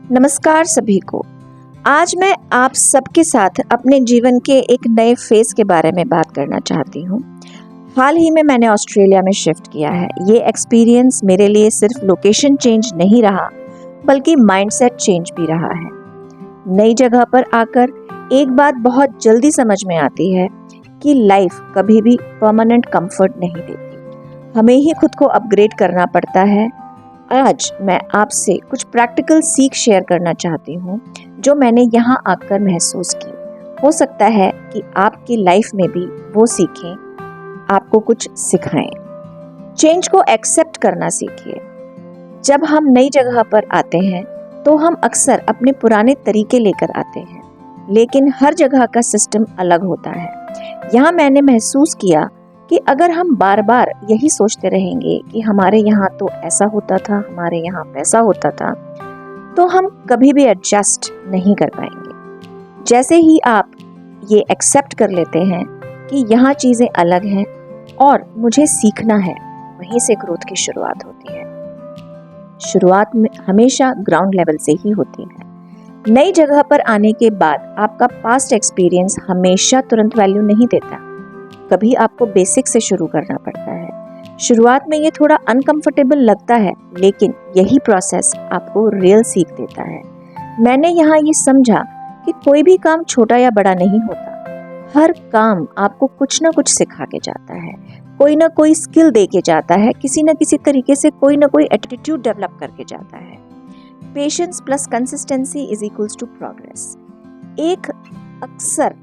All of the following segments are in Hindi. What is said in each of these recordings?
नमस्कार सभी को। आज मैं आप सबके साथ अपने जीवन के एक नए फेज के बारे में बात करना चाहती हूँ। हाल ही में मैंने ऑस्ट्रेलिया में शिफ्ट किया है। ये एक्सपीरियंस मेरे लिए सिर्फ लोकेशन चेंज नहीं रहा, बल्कि माइंडसेट चेंज भी रहा है। नई जगह पर आकर एक बात बहुत जल्दी समझ में आती है कि लाइफ कभी भी परमानेंट कंफर्ट नहीं देती। हमें ही खुद को अपग्रेड करना पड़ता है। आज मैं आपसे कुछ प्रैक्टिकल सीख शेयर करना चाहती हूँ जो मैंने यहाँ आकर महसूस की। हो सकता है कि आपकी लाइफ में भी वो सीखें, आपको कुछ सिखाएं। चेंज को एक्सेप्ट करना सीखिए। जब हम नई जगह पर आते हैं तो हम अक्सर अपने पुराने तरीके लेकर आते हैं, लेकिन हर जगह का सिस्टम अलग होता है। यहाँ मैंने महसूस किया कि अगर हम बार बार यही सोचते रहेंगे कि हमारे यहाँ तो ऐसा होता था, हमारे यहाँ वैसा होता था, तो हम कभी भी एडजस्ट नहीं कर पाएंगे। जैसे ही आप ये एक्सेप्ट कर लेते हैं कि यहाँ चीज़ें अलग हैं और मुझे सीखना है, वहीं से ग्रोथ की शुरुआत होती है। शुरुआत में हमेशा ग्राउंड लेवल से ही होती है। नई जगह पर आने के बाद आपका पास्ट एक्सपीरियंस हमेशा तुरंत वैल्यू नहीं देता। कभी आपको बेसिक से शुरू करना पड़ता है। शुरुआत में ये थोड़ा अनकंफर्टेबल लगता है, लेकिन यही प्रोसेस आपको रियल सीख देता है। मैंने यहाँ ये समझा कि कोई भी काम छोटा या बड़ा नहीं होता। हर काम आपको कुछ ना कुछ सिखा के जाता है, कोई ना कोई स्किल दे के जाता है, किसी न किसी तरीके से कोई ना कोई एटीट्यूड डेवलप करके जाता है। Patience plus consistency is equals to progress. अक्सर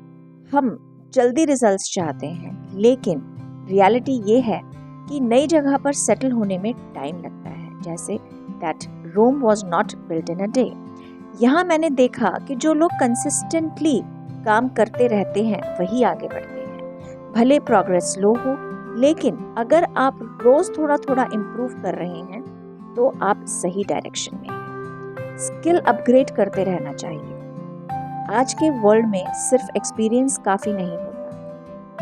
हम जल्दी रिजल्ट्स चाहते हैं, लेकिन रियलिटी ये है कि नई जगह पर सेटल होने में टाइम लगता है। जैसे that Rome was not built in a day. यहाँ मैंने देखा कि जो लोग कंसिस्टेंटली काम करते रहते हैं वही आगे बढ़ते हैं। भले प्रोग्रेस स्लो हो, लेकिन अगर आप रोज थोड़ा थोड़ा इम्प्रूव कर रहे हैं तो आप सही डायरेक्शन में हैं। स्किल अपग्रेड करते रहना चाहिए। आज के वर्ल्ड में सिर्फ एक्सपीरियंस काफ़ी नहीं होता,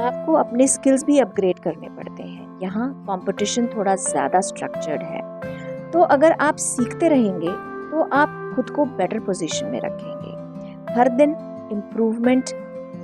आपको अपने स्किल्स भी अपग्रेड करने पड़ते हैं। यहाँ कंपटीशन थोड़ा ज़्यादा स्ट्रक्चर्ड है, तो अगर आप सीखते रहेंगे तो आप खुद को बेटर पोजीशन में रखेंगे। हर दिन इम्प्रूवमेंट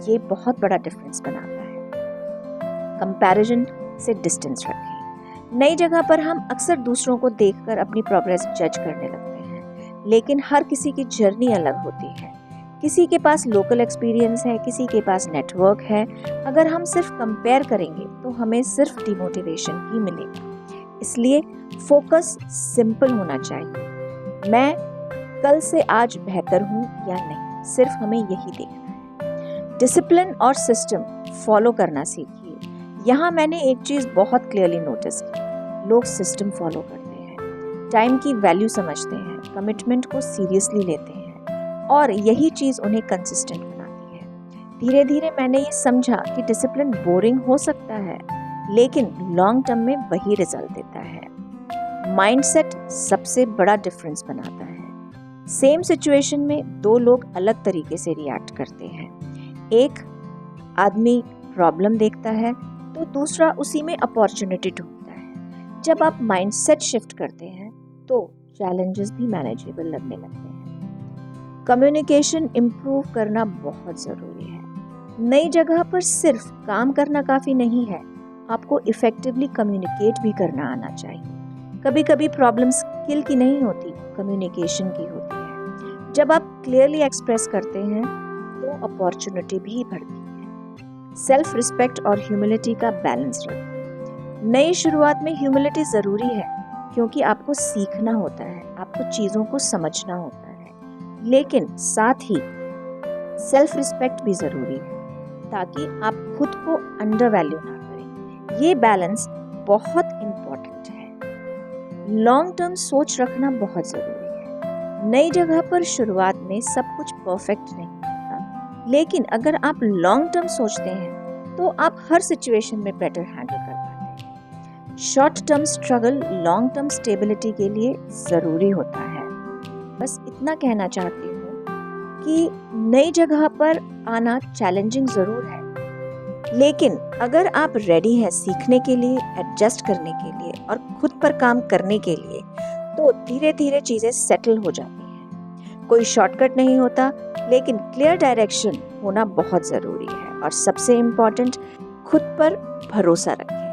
ये बहुत बड़ा डिफरेंस बनाता है। कंपैरिजन से डिस्टेंस रखें। नई जगह पर हम अक्सर दूसरों को देखकर अपनी प्रोग्रेस जज करने लगते हैं, लेकिन हर किसी की जर्नी अलग होती है। किसी के पास लोकल एक्सपीरियंस है, किसी के पास नेटवर्क है। अगर हम सिर्फ कंपेयर करेंगे तो हमें सिर्फ डिमोटिवेशन ही मिलेगा। इसलिए फोकस सिंपल होना चाहिए। मैं कल से आज बेहतर हूँ या नहीं, सिर्फ हमें यही देखना है। डिसिप्लिन और सिस्टम फॉलो करना सीखिए। यहाँ मैंने एक चीज़ बहुत क्लियरली नोटिस की। लोग सिस्टम फॉलो करते हैं, टाइम की वैल्यू समझते हैं, कमिटमेंट को सीरियसली लेते हैं, और यही चीज़ उन्हें कंसिस्टेंट बनाती है। धीरे धीरे मैंने ये समझा कि डिसिप्लिन बोरिंग हो सकता है, लेकिन लॉन्ग टर्म में वही रिजल्ट देता है। माइंडसेट सबसे बड़ा डिफरेंस बनाता है। सेम सिचुएशन में दो लोग अलग तरीके से रिएक्ट करते हैं। एक आदमी प्रॉब्लम देखता है तो दूसरा उसी में अपॉर्चुनिटी ढूंढता है। जब आप माइंडसेट शिफ्ट करते हैं तो चैलेंजेस भी मैनेजेबल लगने लगते हैं। कम्युनिकेशन इम्प्रूव करना बहुत ज़रूरी है। नई जगह पर सिर्फ काम करना काफ़ी नहीं है, आपको इफ़ेक्टिवली कम्युनिकेट भी करना आना चाहिए। कभी कभी प्रॉब्लम स्किल की नहीं होती, कम्युनिकेशन की होती है। जब आप क्लियरली एक्सप्रेस करते हैं तो अपॉर्चुनिटी भी बढ़ती है। सेल्फ रिस्पेक्ट और ह्यूमिलिटी का बैलेंस रखें। नई शुरुआत में ह्यूमिलिटी ज़रूरी है, क्योंकि आपको सीखना होता है, आपको चीज़ों को समझना होता है, लेकिन साथ ही सेल्फ रिस्पेक्ट भी जरूरी है, ताकि आप खुद को अंडर वैल्यू ना करें। ये बैलेंस बहुत इम्पोर्टेंट है। लॉन्ग टर्म सोच रखना बहुत जरूरी है। नई जगह पर शुरुआत में सब कुछ परफेक्ट नहीं होता, लेकिन अगर आप लॉन्ग टर्म सोचते हैं तो आप हर सिचुएशन में बेटर हैंडल कर पाते हैं। Short term struggle long term stability के लिए ज़रूरी होता है। बस इतना कहना चाहती हूँ कि नई जगह पर आना चैलेंजिंग ज़रूर है, लेकिन अगर आप रेडी हैं सीखने के लिए, एडजस्ट करने के लिए और खुद पर काम करने के लिए, तो धीरे धीरे चीज़ें सेटल हो जाती हैं। कोई शॉर्टकट नहीं होता, लेकिन क्लियर डायरेक्शन होना बहुत ज़रूरी है। और सबसे इम्पोर्टेंट, खुद पर भरोसा रखें।